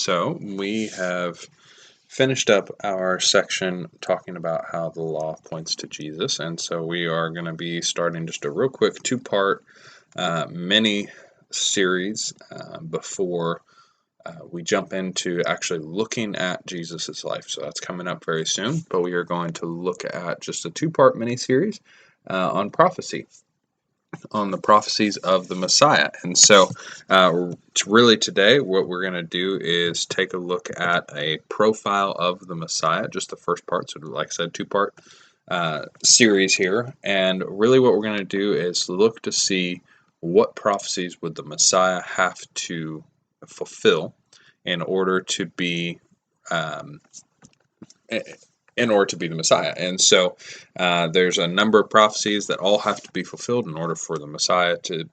So we have finished up our section talking about how the law points to Jesus, and so we are going to be starting just a real quick two-part mini series before we jump into actually looking at Jesus's life. So that's coming up very soon, but we are going to look at just a two-part mini series on prophecy, on the prophecies of the Messiah. And so, really today, what we're going to do is take a look at a profile of the Messiah, just the first part. So, like I said, two-part series here. And really, what we're going to do is look to see what prophecies would the Messiah have to fulfill in order to be um, the Messiah. And so there's a number of prophecies that all have to be fulfilled in order for the Messiah to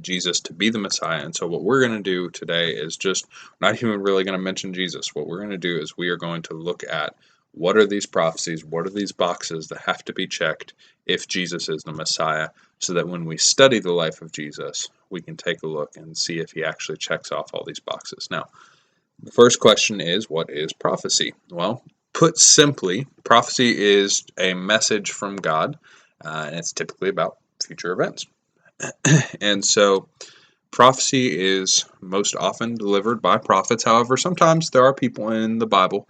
Jesus to be the Messiah. And so what we're going to do today is just not even really going to mention Jesus. What we're going to do is we are going to look at what are these prophecies, what are these boxes that have to be checked if Jesus is the Messiah, so that when we study the life of Jesus, we can take a look and see if he actually checks off all these boxes. Now, the first question is, what is prophecy? Well, put simply, prophecy is a message from God, and it's typically about future events. And so, prophecy is most often delivered by prophets. However, sometimes there are people in the Bible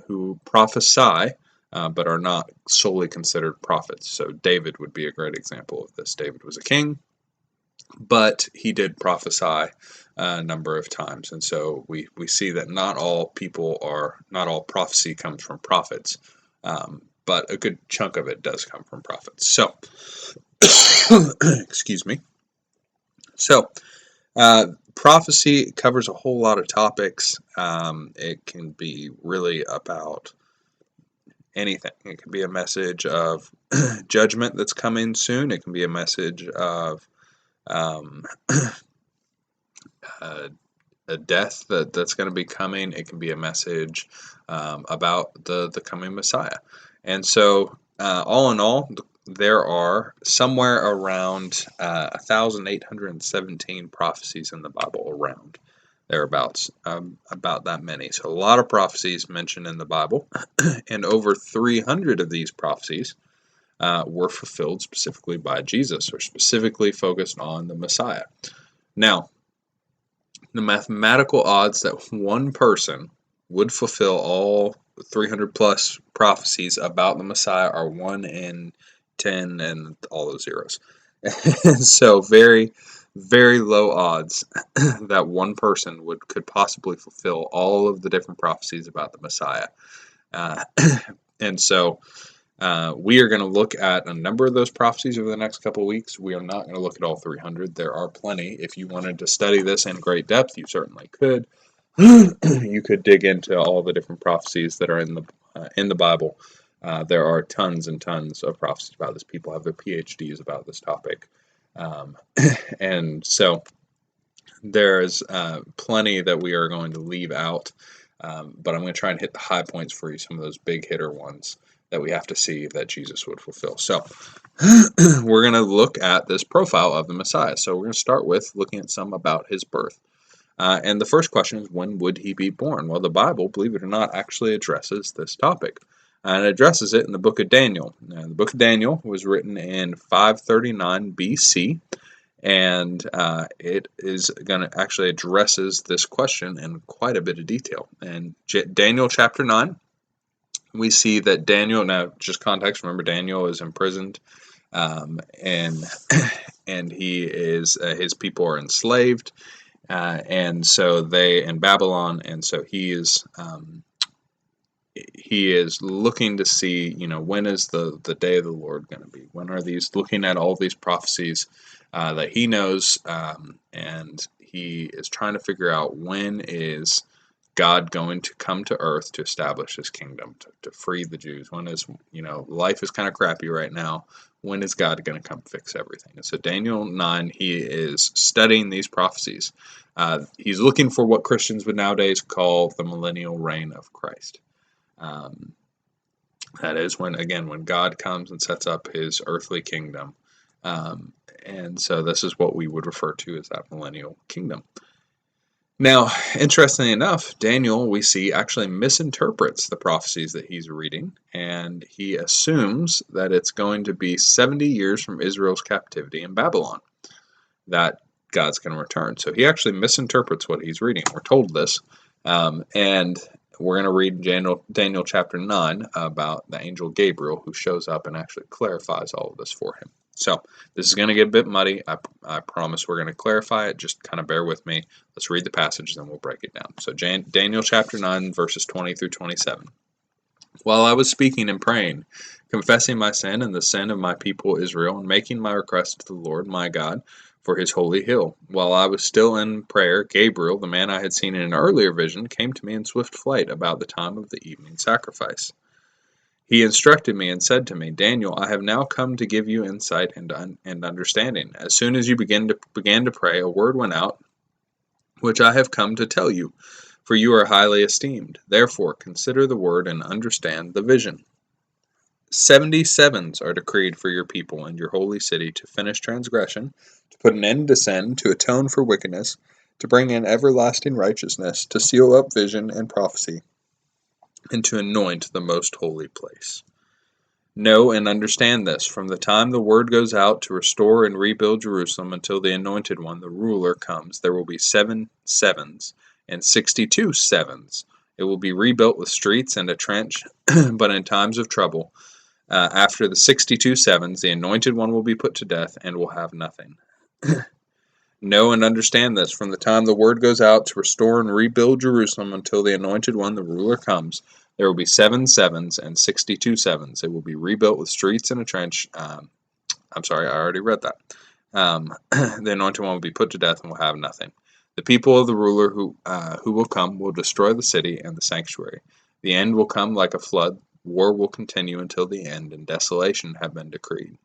who prophesy, but are not solely considered prophets. So, David would be a great example of this. David was a king, but he did prophesy a number of times, and so we see that not all prophecy comes from prophets, but a good chunk of it does come from prophets. So, excuse me. So, prophecy covers a whole lot of topics. It can be really about anything. It can be a message of judgment that's coming soon. It can be a message of um, a death that's going to be coming. It can be a message about the coming Messiah. And so, all in all, there are somewhere around 1,817 prophecies in the Bible, around thereabouts, about that many. So a lot of prophecies mentioned in the Bible, and over 300 of these prophecies were fulfilled specifically by Jesus, or specifically focused on the Messiah. Now, the mathematical odds that one person would fulfill all 300 plus prophecies about the Messiah are 1 in 10 and all those zeros. So very, very low odds that one person could possibly fulfill all of the different prophecies about the Messiah. And so we are going to look at a number of those prophecies over the next couple of weeks. We are not going to look at all 300. There are plenty. If you wanted to study this in great depth, you certainly could. You could dig into all the different prophecies that are in the Bible. There are tons and tons of prophecies about this. People have their PhDs about this topic. And so there's plenty that we are going to leave out. But I'm going to try and hit the high points for you, some of those big hitter ones that we have to see that Jesus would fulfill. So we're going to look at this profile of the Messiah. So we're going to start with looking at some about his birth. And the first question is, when would he be born? Well, the Bible, believe it or not, actually addresses this topic. And it addresses it in the book of Daniel. Now, the book of Daniel was written in 539 BC. And it is going to actually addresses this question in quite a bit of detail. And Daniel chapter 9, we see that Daniel, now just context, remember Daniel is imprisoned, and he is his people are enslaved, and so they in Babylon, and so he is looking to see, when is the day of the Lord going to be? When are these, looking at all these prophecies that he knows, and he is trying to figure out, when is God going to come to earth to establish his kingdom, to free the Jews? When is, life is kind of crappy right now. When is God going to come fix everything? And so Daniel 9, he is studying these prophecies. He's looking for what Christians would nowadays call the millennial reign of Christ. That is when God comes and sets up his earthly kingdom. And so this is what we would refer to as that millennial kingdom. Now, interestingly enough, Daniel, we see, actually misinterprets the prophecies that he's reading, and he assumes that it's going to be 70 years from Israel's captivity in Babylon that God's going to return. So he actually misinterprets what he's reading. We're told this. And we're going to read Daniel chapter 9 about the angel Gabriel who shows up and actually clarifies all of this for him. So this is going to get a bit muddy. I promise we're going to clarify it. Just kind of bear with me. Let's read the passage, then we'll break it down. So Daniel chapter 9, verses 20 through 27. While I was speaking and praying, confessing my sin and the sin of my people Israel, and making my request to the Lord my God for his holy hill. While I was still in prayer, Gabriel, the man I had seen in an earlier vision, came to me in swift flight about the time of the evening sacrifice. He instructed me and said to me, Daniel, I have now come to give you insight and understanding. As soon as you began to pray, a word went out, which I have come to tell you, for you are highly esteemed. Therefore, consider the word and understand the vision. 77s are decreed for your people and your holy city to finish transgression, to put an end to sin, to atone for wickedness, to bring in everlasting righteousness, to seal up vision and prophecy, and to anoint the most holy place. Know and understand this. From the time the word goes out to restore and rebuild Jerusalem until the Anointed One, the ruler, comes, there will be 7 sevens and 62 sevens. It will be rebuilt with streets and a trench, but in times of trouble, after the 62 sevens, the Anointed One will be put to death and will have nothing. Know and understand this. From the time the word goes out to restore and rebuild Jerusalem until the Anointed One, the ruler, comes, there will be 7 sevens and 62 sevens. It will be rebuilt with streets and a trench. I'm sorry, I already read that. The Anointed One will be put to death and will have nothing. The people of the ruler who will come will destroy the city and the sanctuary. The end will come like a flood. War will continue until the end, and desolation have been decreed.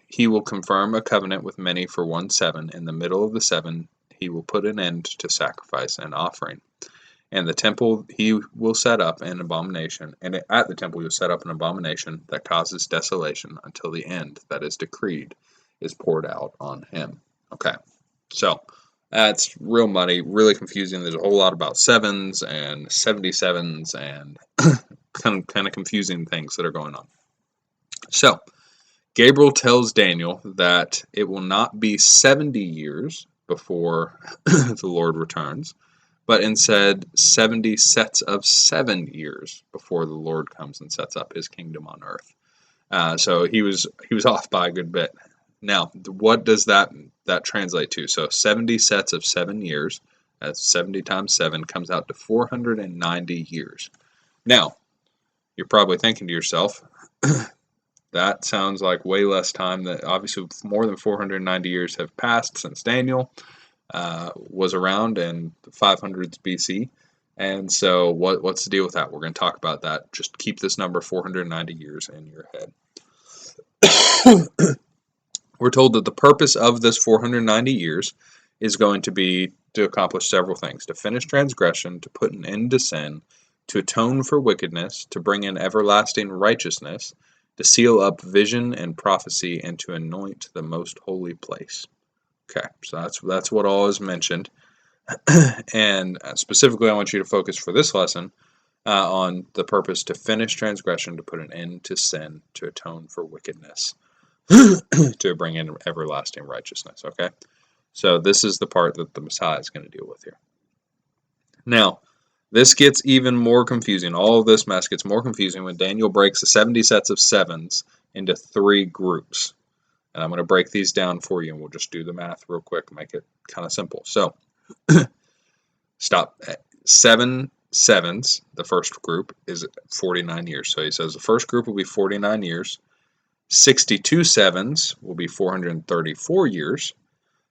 He will confirm a covenant with many for 1 7. In the middle of the 7, he will put an end to sacrifice and offering. And the temple he will set up an abomination, and at the temple he will set up an abomination that causes desolation until the end that is decreed is poured out on him. Okay, so that's real muddy, really confusing. There's a whole lot about sevens and 77s and kind of confusing things that are going on. So Gabriel tells Daniel that it will not be 70 years before the Lord returns, but instead 70 sets of 7 years before the Lord comes and sets up his kingdom on earth. So he was off by a good bit. Now, what does that translate to? So 70 sets of 7 years, that's 70 times 7, comes out to 490 years. Now, you're probably thinking to yourself, that sounds like way less time. That obviously more than 490 years have passed since Daniel was around in the 500s BC. And so what's the deal with that? We're going to talk about that. Just keep this number 490 years in your head. We're told that the purpose of this 490 years is going to be to accomplish several things: to finish transgression, to put an end to sin, to atone for wickedness, to bring in everlasting righteousness, to seal up vision and prophecy, and to anoint the most holy place. Okay, so that's what all is mentioned. And specifically, I want you to focus for this lesson on the purpose to finish transgression, to put an end to sin, to atone for wickedness, to bring in everlasting righteousness. Okay, so this is the part that the Messiah is going to deal with here. Now, this gets even more confusing. All of this mess gets more confusing when Daniel breaks the 70 sets of 7s into 3 groups. And I'm going to break these down for you, and we'll just do the math real quick, make it kind of simple. So, stop. 7 sevens, the first group, is 49 years. So he says the first group will be 49 years. 62 sevens will be 434 years.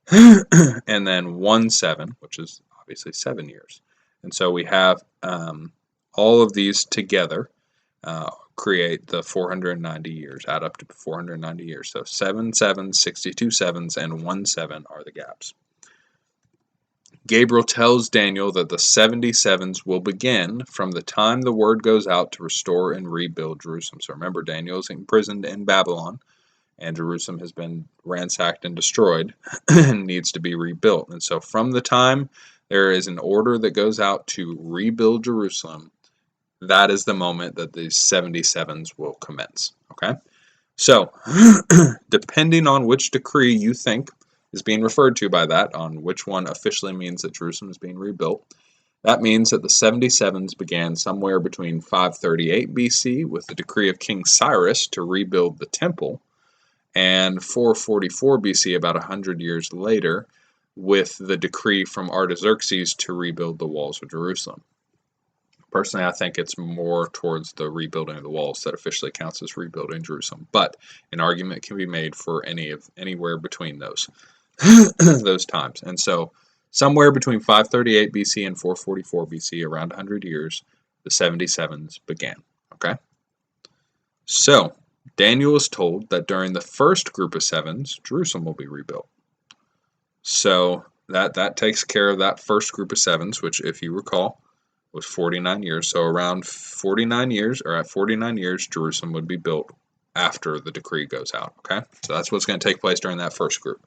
And then 1 7, which is obviously 7 years. And so we have all of these together create the 490 years, add up to 490 years. So 7 sevens, 62 sevens, and 1 7 are the gaps. Gabriel tells Daniel that the 77s will begin from the time the word goes out to restore and rebuild Jerusalem. So remember, Daniel is imprisoned in Babylon, and Jerusalem has been ransacked and destroyed and needs to be rebuilt. And so from the time there is an order that goes out to rebuild Jerusalem. That is the moment that the 77s will commence. Okay? So, depending on which decree you think is being referred to by that, on which one officially means that Jerusalem is being rebuilt, that means that the 77s began somewhere between 538 BC with the decree of King Cyrus to rebuild the temple, and 444 BC, about 100 years later, with the decree from Artaxerxes to rebuild the walls of Jerusalem. Personally, I think it's more towards the rebuilding of the walls that officially counts as rebuilding Jerusalem, but an argument can be made for anywhere between those those times. And so, somewhere between 538 BC and 444 BC, around 100 years, the 77s began. Okay, so Daniel is told that during the first group of sevens, Jerusalem will be rebuilt. So that takes care of that first group of sevens, which, if you recall, was 49 years. So around 49 years, or at 49 years, Jerusalem would be built after the decree goes out. Okay, so that's what's going to take place during that first group.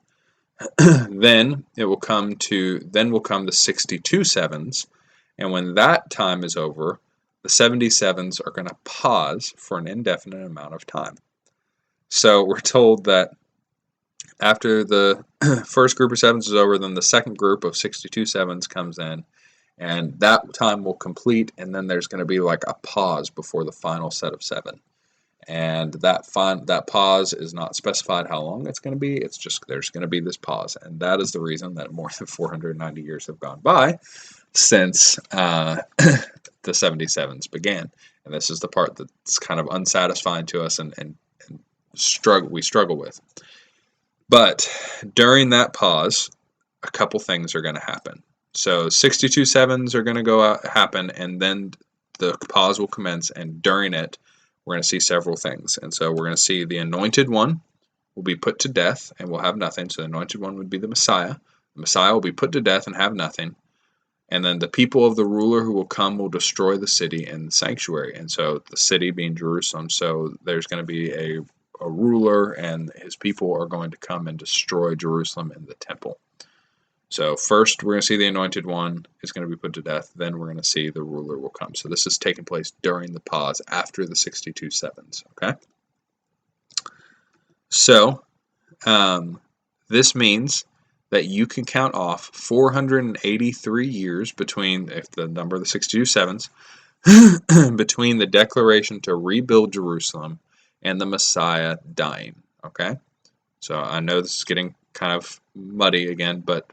Then will come the 62 sevens, and when that time is over, the 77s are going to pause for an indefinite amount of time. So we're told that after the first group of sevens is over, then the second group of 62 sevens comes in, and that time will complete, and then there's going to be like a pause before the final set of seven. And that pause is not specified how long it's going to be. It's just there's going to be this pause, and that is the reason that more than 490 years have gone by since the 77s began. And this is the part that's kind of unsatisfying to us and we struggle with. But during that pause, a couple things are going to happen. So 62 sevens are going to happen, and then the pause will commence, and during it, we're going to see several things. And so we're going to see the anointed one will be put to death and will have nothing. So the anointed one would be the Messiah. The Messiah will be put to death and have nothing. And then the people of the ruler who will come will destroy the city and the sanctuary. And so the city being Jerusalem. So there's going to be a ruler, and his people are going to come and destroy Jerusalem and the temple. So first, we're going to see the anointed one is going to be put to death. Then we're going to see the ruler will come. So this is taking place during the pause after the 62 sevens. Okay. So this means that you can count off 483 years between, if the number of the 62 sevens, between the declaration to rebuild Jerusalem and the Messiah dying. Okay. So I know this is getting kind of muddy again, but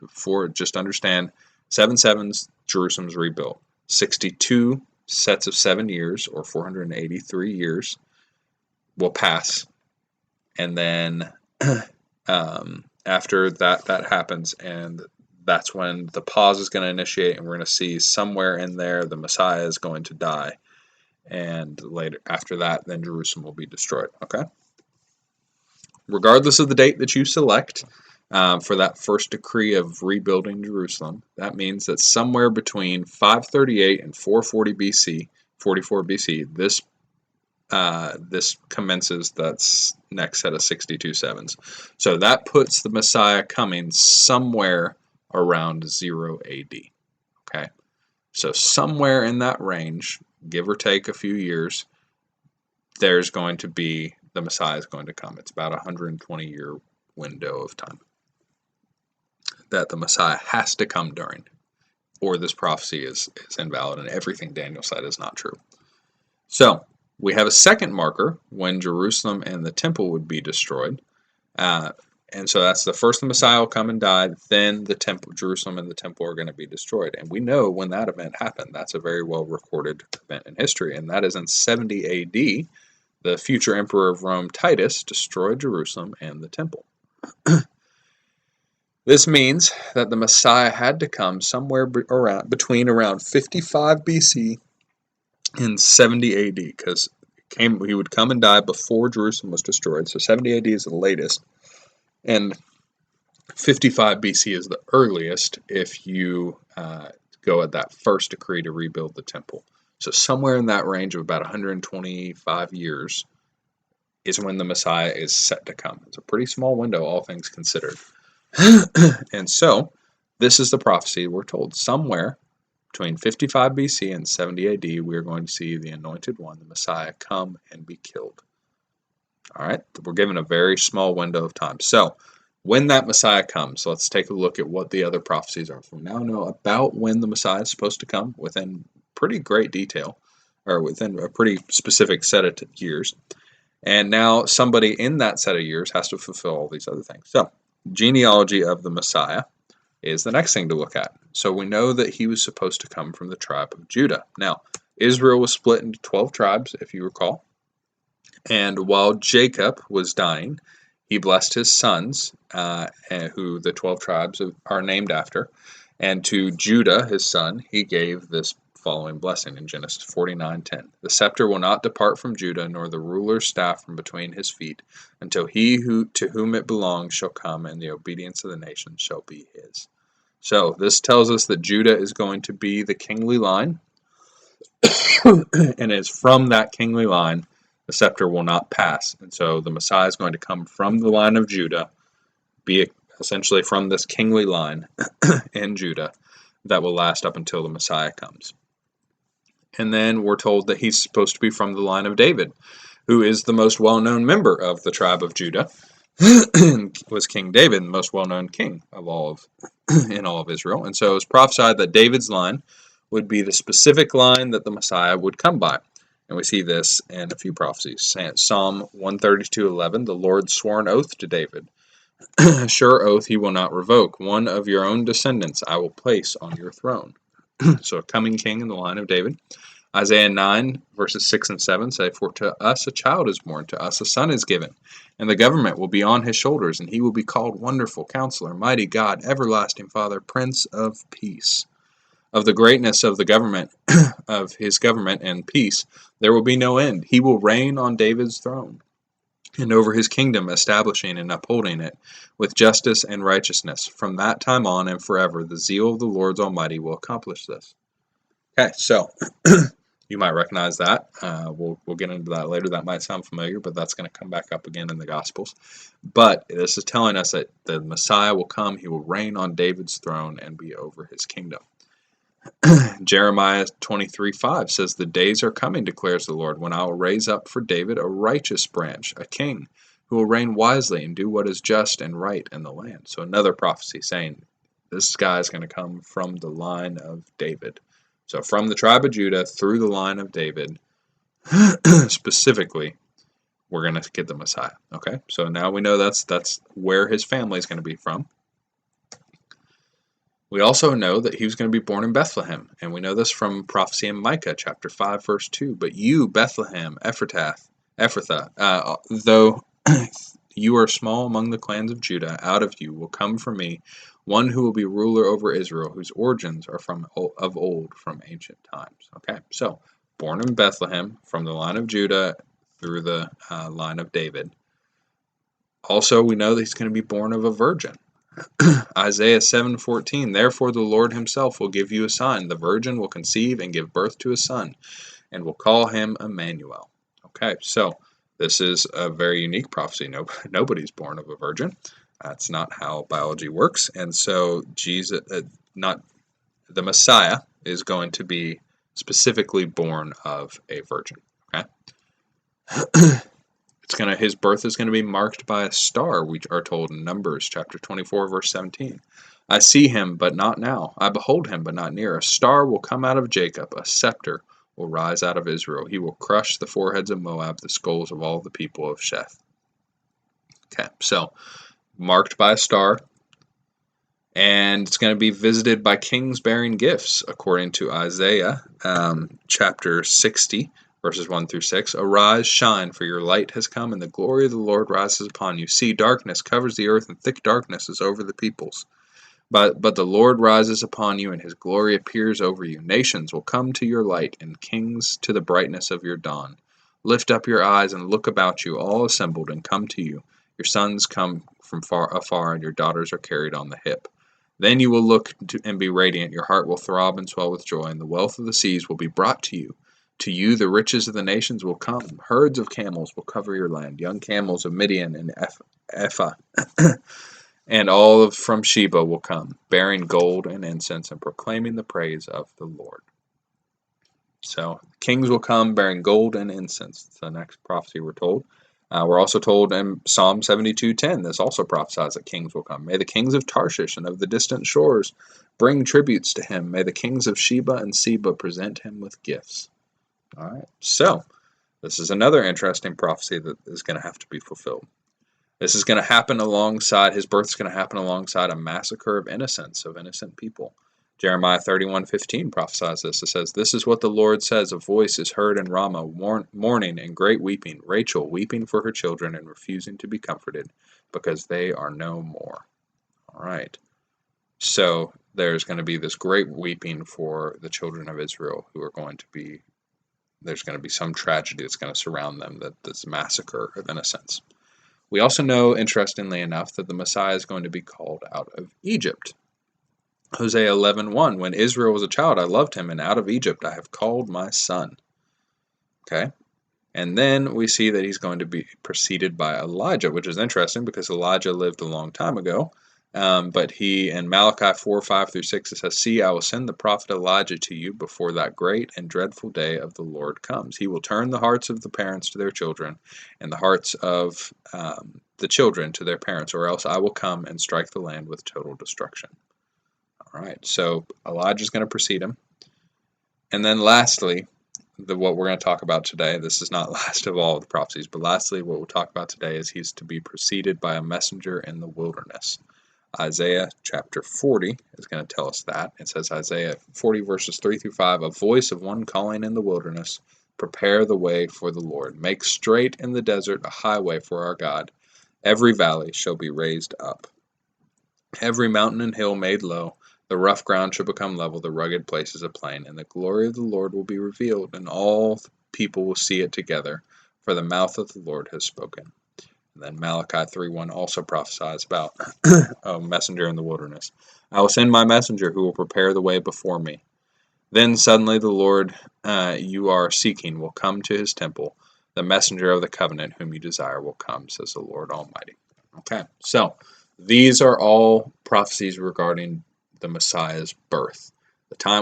just understand, 7 sevens, Jerusalem's rebuilt. 62 sets of 7 years, or 483 years, will pass, and then after that happens, and that's when the pause is going to initiate, and we're going to see somewhere in there the Messiah is going to die, and later after that, then Jerusalem will be destroyed. Okay. Regardless of the date that you select for that first decree of rebuilding Jerusalem, that means that somewhere between 538 and 440 BC, 44 BC, this commences that next set of 62 sevens. So that puts the Messiah coming somewhere around 0 AD. Okay, so somewhere in that range, give or take a few years, there's going to be the Messiah is going to come. It's about a 120-year window of time that the Messiah has to come during, or this prophecy is invalid and everything Daniel said is not true. So we have a second marker when Jerusalem and the temple would be destroyed. And so that's the first the Messiah will come and die, then the temple, Jerusalem and the temple are going to be destroyed. And we know when that event happened. That's a very well recorded event in history, and that is in 70 AD. The future emperor of Rome, Titus, destroyed Jerusalem and the temple. This means that the Messiah had to come somewhere between around 55 BC and 70 AD, because he would come and die before Jerusalem was destroyed. So 70 AD is the latest, and 55 BC is the earliest if you go at that first decree to rebuild the temple. So somewhere in that range of about 125 years is when the Messiah is set to come. It's a pretty small window, all things considered. And so This is the prophecy we're told. Somewhere between 55 BC and 70 AD, we are going to see the Anointed One, the Messiah, come and be killed. All right, we're given a very small window of time. So, when that Messiah comes, let's take a look at what the other prophecies are. We now know about when the Messiah is supposed to come within pretty great detail, or within a pretty specific set of years. And now somebody in that set of years has to fulfill all these other things. So, genealogy of the Messiah is the next thing to look at. So we know that he was supposed to come from the tribe of Judah. Now, Israel was split into 12 tribes, if you recall. And while Jacob was dying, he blessed his sons, who the 12 tribes are named after. And to Judah, his son, he gave this following blessing in Genesis 49:10. The scepter will not depart from Judah, nor the ruler's staff from between his feet, until he to whom it belongs shall come, and the obedience of the nations shall be his. So this tells us that Judah is going to be the kingly line, and it's from that kingly line the scepter will not pass. And so the Messiah is going to come from the line of Judah, be essentially from this kingly line in Judah that will last up until the Messiah comes. And then we're told that he's supposed to be from the line of David, who is the most well-known member of the tribe of Judah. Was King David, the most well-known king of in all of Israel. And so it was prophesied that David's line would be the specific line that the Messiah would come by. And we see this in a few prophecies. Psalm 132:11, the Lord swore an oath to David. A sure oath he will not revoke. One of your own descendants I will place on your throne. So a coming king in the line of David. Isaiah 9, verses 6 and 7 say, For to us a child is born, to us a son is given, and the government will be on his shoulders, and he will be called Wonderful, Counselor, Mighty God, Everlasting Father, Prince of Peace. Of the greatness of the government, of his government and peace, there will be no end. He will reign on David's throne, and over his kingdom, establishing and upholding it with justice and righteousness. From that time on and forever, the zeal of the Lord Almighty will accomplish this. Okay, so you might recognize that. We'll get into that later. That might sound familiar, but that's going to come back up again in the Gospels. But this is telling us that the Messiah will come. He will reign on David's throne and be over his kingdom. Jeremiah 23:5 says, The days are coming, declares the Lord, when I will raise up for David a righteous branch, a king, who will reign wisely and do what is just and right in the land. So another prophecy saying this guy is going to come from the line of David. So from the tribe of Judah through the line of David, specifically, we're going to get the Messiah. Okay, so now we know that's where his family is going to be from. We also know that he was going to be born in Bethlehem, and we know this from prophecy in Micah chapter 5, verse 2. But you, Bethlehem, Ephrathah, though you are small among the clans of Judah, out of you will come from me one who will be ruler over Israel, whose origins are of old, from ancient times. Okay, so born in Bethlehem, from the line of Judah through the line of David. Also, we know that he's going to be born of a virgin. Isaiah 7:14, Therefore the Lord himself will give you a sign. The virgin will conceive and give birth to a son, and will call him Emmanuel. Okay, so this is a very unique prophecy. Nobody's born of a virgin. That's not how biology works. And so the Messiah is going to be specifically born of a virgin. Okay. His birth is going to be marked by a star, we are told in Numbers chapter 24, verse 17. I see him, but not now. I behold him, but not near. A star will come out of Jacob. A scepter will rise out of Israel. He will crush the foreheads of Moab, the skulls of all the people of Sheth. Okay, so marked by a star. And it's going to be visited by kings bearing gifts, according to Isaiah chapter 60. Verses 1 through 6, Arise, shine, for your light has come, and the glory of the Lord rises upon you. See, darkness covers the earth, and thick darkness is over the peoples. But the Lord rises upon you, and his glory appears over you. Nations will come to your light, and kings to the brightness of your dawn. Lift up your eyes and look about you, all assembled, and come to you. Your sons come from afar, and your daughters are carried on the hip. Then you will look and be radiant. Your heart will throb and swell with joy, and the wealth of the seas will be brought to you. To you the riches of the nations will come. Herds of camels will cover your land, young camels of Midian and Ephah, And all of from Sheba will come, bearing gold and incense and proclaiming the praise of the Lord. So kings will come bearing gold and incense. It's the next prophecy we're told. We're also told in Psalm 72:10, this also prophesies that kings will come. May the kings of Tarshish and of the distant shores bring tributes to him. May the kings of Sheba and Seba present him with gifts. All right. So this is another interesting prophecy that is going to have to be fulfilled. This is going to happen alongside, his birth is going to happen alongside a massacre of innocent people. Jeremiah 31:15 prophesies this. It says, "This is what the Lord says, a voice is heard in Ramah, mourning and great weeping, Rachel weeping for her children and refusing to be comforted, because they are no more." All right. So there's going to be this great weeping for the children of Israel who are going to be, there's going to be some tragedy that's going to surround them, that this massacre of innocents. We also know, interestingly enough, that the Messiah is going to be called out of Egypt. Hosea 11:1, when Israel was a child, I loved him, and out of Egypt I have called my son. Okay? And then we see that he's going to be preceded by Elijah, which is interesting because Elijah lived a long time ago. But he, in Malachi 4:5-6, it says, "See, I will send the prophet Elijah to you before that great and dreadful day of the Lord comes. He will turn the hearts of the parents to their children, and the hearts of the children to their parents, or else I will come and strike the land with total destruction." All right, so Elijah's going to precede him. And then lastly, what we're going to talk about today, this is not last of all of the prophecies, but lastly, what we'll talk about today is he's to be preceded by a messenger in the wilderness. Isaiah chapter 40 is going to tell us that. It says, Isaiah 40 verses 3-5, "A voice of one calling in the wilderness, prepare the way for the Lord. Make straight in the desert a highway for our God. Every valley shall be raised up, every mountain and hill made low. The rough ground shall become level, the rugged places a plain. And the glory of the Lord will be revealed, and all people will see it together, for the mouth of the Lord has spoken." And then Malachi 3:1 also prophesies about a messenger in the wilderness. "I will send my messenger who will prepare the way before me. Then suddenly the Lord you are seeking will come to his temple. The messenger of the covenant whom you desire will come, says the Lord Almighty." Okay, so these are all prophecies regarding the Messiah's birth.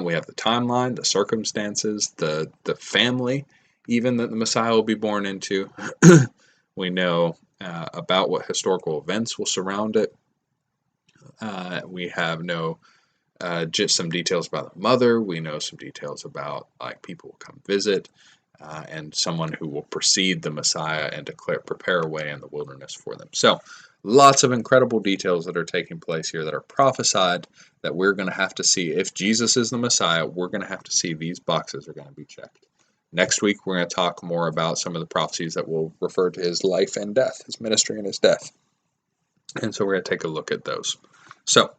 We have the timeline, the circumstances, the family, even that the Messiah will be born into. We know about what historical events will surround it. We have just some details about the mother. We know some details about like people will come visit, and someone who will precede the Messiah and prepare a way in the wilderness for them. So lots of incredible details that are taking place here that are prophesied that we're going to have to see. If Jesus is the Messiah, we're going to have to see these boxes are going to be checked. Next week, we're going to talk more about some of the prophecies that will refer to his life and death, his ministry and his death. And so we're going to take a look at those. So,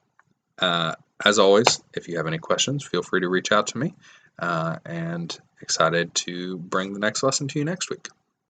as always, if you have any questions, feel free to reach out to me. And excited to bring the next lesson to you next week.